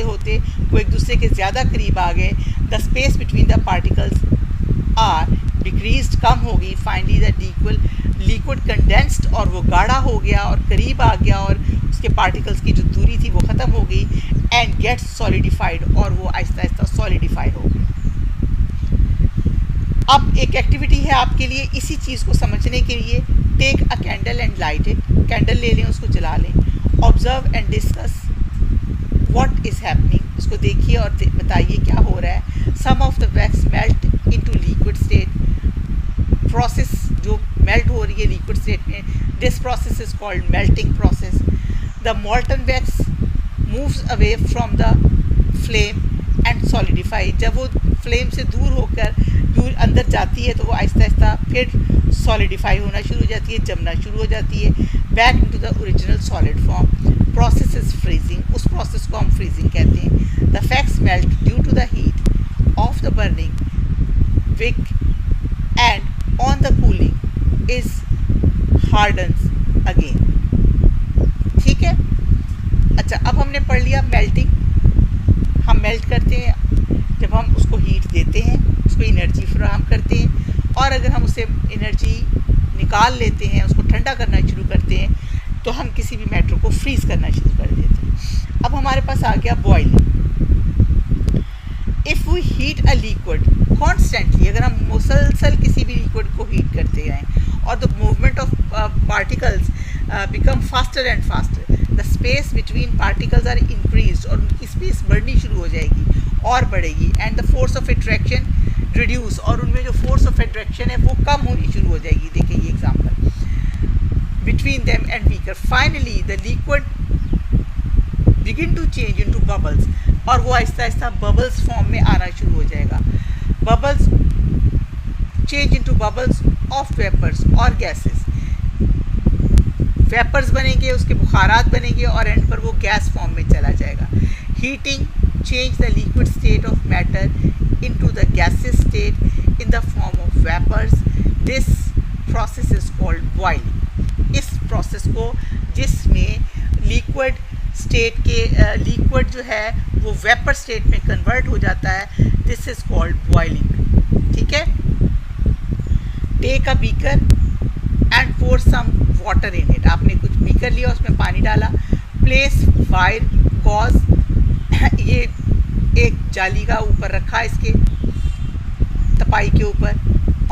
होते वो एक दूसरे के ज़्यादा करीब आ गए, the space between the particles are decreased, कम हो गई, फाइनली द लिक्विड कंडेंस्ड, और वो गाढ़ा हो गया और करीब आ गया और उसके पार्टिकल्स की जो दूरी थी वो ख़त्म हो गई, एंड गेट्स सॉलिडिफाइड, और वो आहिस्ता आहिस्ता सॉलिडिफाइड हो गया। अब एक एक्टिविटी है आपके लिए इसी चीज़ को समझने के लिए, take a candle and light it, candle ले लें, उसको जला लें, observe and discuss what is happening, उसको देखिए और बताइए क्या हो रहा है। Some of the wax melt into liquid state, process जो मेल्ट हो रही है लिक्विड स्टेट में, this process is called melting process. The molten wax moves away from the flame and solidify, जब वो फ्लेम से दूर होकर दूर अंदर जाती है तो वो आहिस्ता आहिस्ता फिर सॉलिडिफाई होना शुरू हो जाती है, जमना शुरू हो जाती है, back into the original solid form. Process is freezing, उस प्रोसेस को हम फ्रीजिंग कहते हैं। The wax melt due to the heat of the burning wick and on the cooling is hardens again. ठीक है, अच्छा अब हमने पढ़ लिया मेल्टिंग। हम मेल्ट करते हैं जब हम उसको हीट देते हैं, उसको एनर्जी फराहम करते हैं, और अगर हम उसे एनर्जी निकाल लेते हैं, उसको ठंडा करना शुरू करते हैं, तो हम किसी भी मैटर को फ्रीज़ करना शुरू कर देते हैं। अब हमारे पास आ गया boiling. If we heat a liquid constantly, अगर हम मुसलसल किसी भी लिक्विड को हीट करते रहें और the movement of particles become faster and faster, the space between particles are increase, और उनकी स्पेस बढ़नी शुरू हो जाएगी और बढ़ेगी, and the force of attraction reduce, और उनमें जो फोर्स ऑफ अट्रैक्शन है वो कम होनी शुरू हो जाएगी। देखिए ये example, between them and weaker, finally the liquid begin to change into bubbles, और वो आहिस्ता आहिस्ता बबल्स फॉर्म में आना शुरू हो जाएगा। Bubbles change into bubbles of vapours और गैसेस, वेपर्स बनेंगे, उसके बुखारात बनेंगे, और एंड पर वो गैस फॉर्म में चला जाएगा। Heating change the liquid state of matter into the gaseous state in the form of vapors. This process is called boiling. इस process को जिसमें liquid state के liquid जो है वो vapor state में convert हो जाता है, this is called boiling. ठीक है, take a beaker and pour some water in it. आपने कुछ beaker लिया, उसमें पानी डाला, place fire gauze, ये एक जाली का ऊपर रखा इसके तपाई के ऊपर,